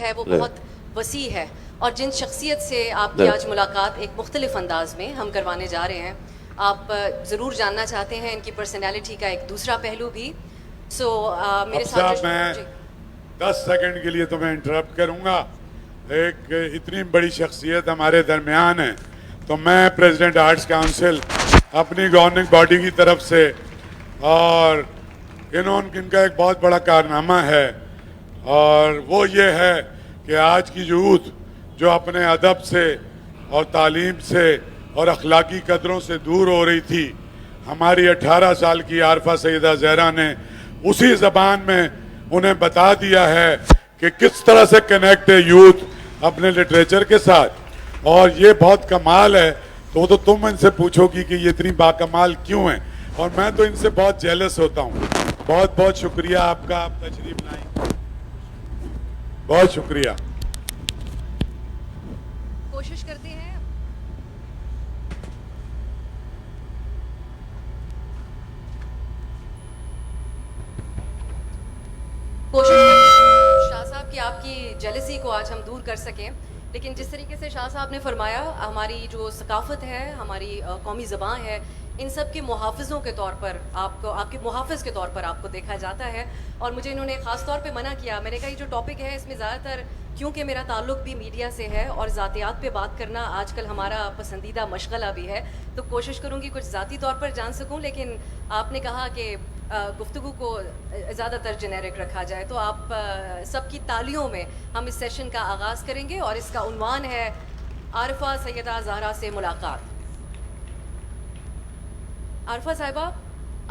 ہے وہ بہت وسیع ہے، اور جن شخصیت سے آپ کی آج ملاقات ایک مختلف انداز میں ہم کروانے جا رہے ہیں، آپ ضرور جاننا چاہتے ہیں ان کی پرسنالٹی کا ایک دوسرا پہلو بھی. سو میرے ساتھ میں 10 سیکنڈ کے لیے تمہیں انٹرپٹ کروں گا. ایک اتنی بڑی شخصیت ہمارے درمیان ہے تو میں پریزیڈنٹ آرٹس کاؤنسل اپنی گورننگ باڈی کی طرف سے، اور ان کا ایک بہت بڑا کارنامہ ہے، اور وہ یہ ہے کہ آج کی یوتھ جو اپنے ادب سے اور تعلیم سے اور اخلاقی قدروں سے دور ہو رہی تھی، ہماری 18 سال کی عارفہ سیدہ زہرا نے اسی زبان میں انہیں بتا دیا ہے کہ کس طرح سے کنیکٹ ہے یوتھ اپنے لٹریچر کے ساتھ. اور یہ بہت کمال ہے. تو تم ان سے پوچھو گی کہ یہ اتنی باکمال کیوں ہیں، اور میں تو ان سے بہت جیلس ہوتا ہوں. بہت بہت شکریہ آپ کا، آپ تشریف لائیں. بہت شکریہ. کوشش کرتے ہیں شاہ صاحب کی آپ کی جیلسی کو آج ہم دور کر سکیں. لیکن جس طریقے سے شاہ صاحب نے فرمایا، ہماری جو ثقافت ہے، ہماری قومی زبان ہے، ان سب کے محافظوں کے طور پر آپ کو، آپ کے محافظ کے طور پر آپ کو دیکھا جاتا ہے. اور مجھے انہوں نے خاص طور پہ منع کیا. میں نے کہا یہ جو ٹاپک ہے اس میں زیادہ تر، کیونکہ میرا تعلق بھی میڈیا سے ہے اور ذاتیات پہ بات کرنا آج کل ہمارا پسندیدہ مشغلہ بھی ہے، تو کوشش کروں گی کچھ ذاتی طور پر جان سکوں. لیکن آپ نے کہا کہ گفتگو کو زیادہ تر جنیرک رکھا جائے، تو آپ سب کی تالیوں میں ہم اس سیشن کا آغاز کریں گے، اور اس کا عنوان ہے عارفہ سیدہ زہرا سے ملاقات. عارفہ صاحبہ،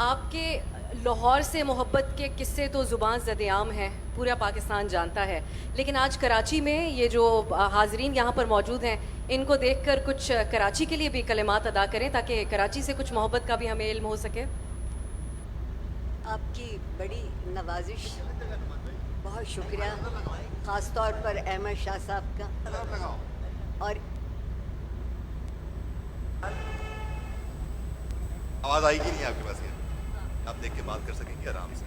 آپ کے لاہور سے محبت کے قصے تو زبان زد عام ہیں، پورا پاکستان جانتا ہے. لیکن آج کراچی میں یہ جو حاضرین یہاں پر موجود ہیں، ان کو دیکھ کر کچھ کراچی کے لیے بھی کلمات ادا کریں تاکہ کراچی سے کچھ محبت کا بھی ہمیں علم ہو سکے. آپ کی بڑی نوازش، بہت شکریہ، خاص طور پر احمد شاہ صاحب کا. اور آواز آئے گی نہیں آپ کے پاس؟ یہ آپ دیکھ کے بات کر سکیں گے آرام سے.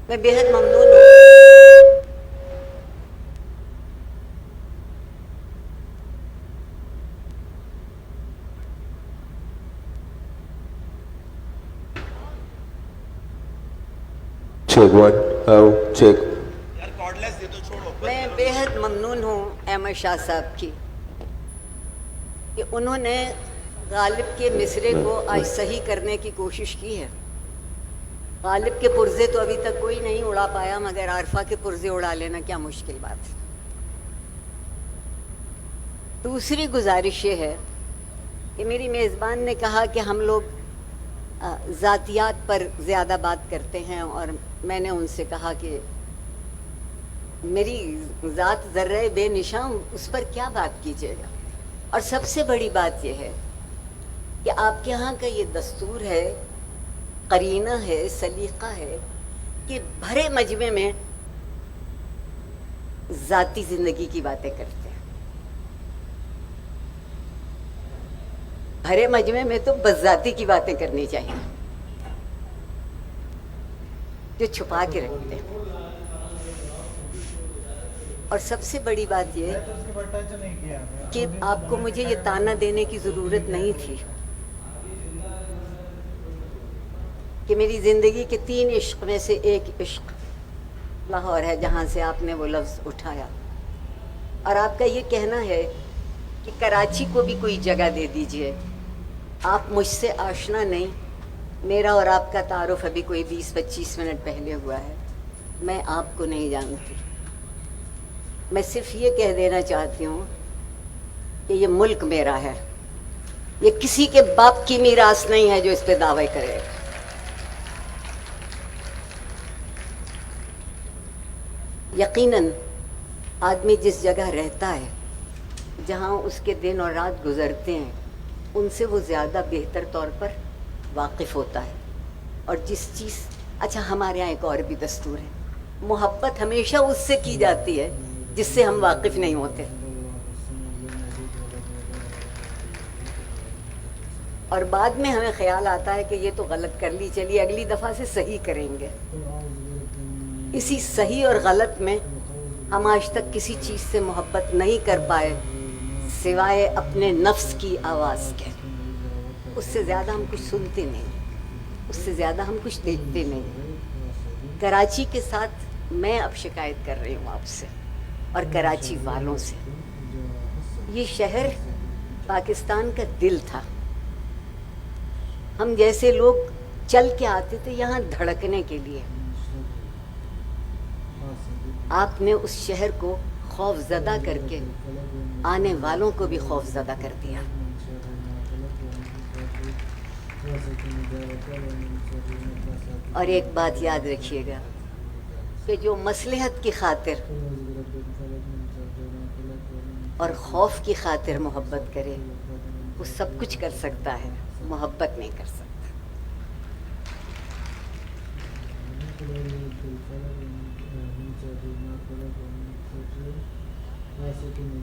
میں بےحد ممنون ہوں. میں بےحد ممنون ہوں احمد شاہ صاحب کی کہ انہوں نے غالب کے مصرے کو آج صحیح کرنے کی کوشش کی ہے. غالب کے پرزے تو ابھی تک کوئی نہیں اڑا پایا، مگر عارفہ کے پرزے اڑا لینا کیا مشکل بات ہے. دوسری گزارش یہ ہے کہ میری میزبان نے کہا کہ ہم لوگ ذاتیات پر زیادہ بات کرتے ہیں، اور میں نے ان سے کہا کہ میری ذات ذرہ بے نشاں، اس پر کیا بات کیجیے گا. اور سب سے بڑی بات یہ ہے کہ آپ کے ہاں کا یہ دستور ہے، قرینہ ہے، سلیقہ ہے کہ بھرے مجمع میں ذاتی زندگی کی باتیں کرتے ہیں. بھرے مجمع میں تو بس ذاتی کی باتیں کرنی چاہیے، جو چھپا کے رکھتے ہیں. اور سب سے بڑی بات یہ کہ آپ کو مجھے یہ تانا دینے کی ضرورت نہیں تھی کہ میری زندگی کے 3 عشق میں سے ایک عشق لاہور ہے، جہاں سے آپ نے وہ لفظ اٹھایا. اور آپ کا یہ کہنا ہے کہ کراچی کو بھی کوئی جگہ دے دیجئے. آپ مجھ سے آشنا نہیں، میرا اور آپ کا تعارف ابھی کوئی 20-25 منٹ پہلے ہوا ہے. میں آپ کو نہیں جانتی. میں صرف یہ کہہ دینا چاہتی ہوں کہ یہ ملک میرا ہے، یہ کسی کے باپ کی میراث نہیں ہے جو اس پہ دعوی کرے. یقیناً آدمی جس جگہ رہتا ہے، جہاں اس کے دن اور رات گزرتے ہیں، ان سے وہ زیادہ بہتر طور پر واقف ہوتا ہے. اور جس چیز، اچھا ہمارے یہاں ایک اور بھی دستور ہے، محبت ہمیشہ اس سے کی جاتی ہے جس سے ہم واقف نہیں ہوتے. اور بعد میں ہمیں خیال آتا ہے کہ یہ تو غلط کر لی, چلیے اگلی دفعہ سے صحیح کریں گے. اسی صحیح اور غلط میں ہم آج تک کسی چیز سے محبت نہیں کر پائے سوائے اپنے نفس کی آواز کے. اس سے زیادہ ہم کچھ سنتے نہیں, اس سے زیادہ ہم کچھ دیکھتے نہیں. کراچی کے ساتھ میں اب شکایت کر رہی ہوں آپ سے اور کراچی والوں سے. یہ شہر پاکستان کا دل تھا. ہم جیسے لوگ چل کے آتے تھے یہاں دھڑکنے کے لیے. آپ نے اس شہر کو خوف زدہ کر کے آنے والوں کو بھی خوف زدہ کر دیا. اور ایک بات یاد رکھیے گا کہ جو مصلحت کی خاطر اور خوف کی خاطر محبت کرے وہ سب کچھ کر سکتا ہے, محبت نہیں کر سکتا.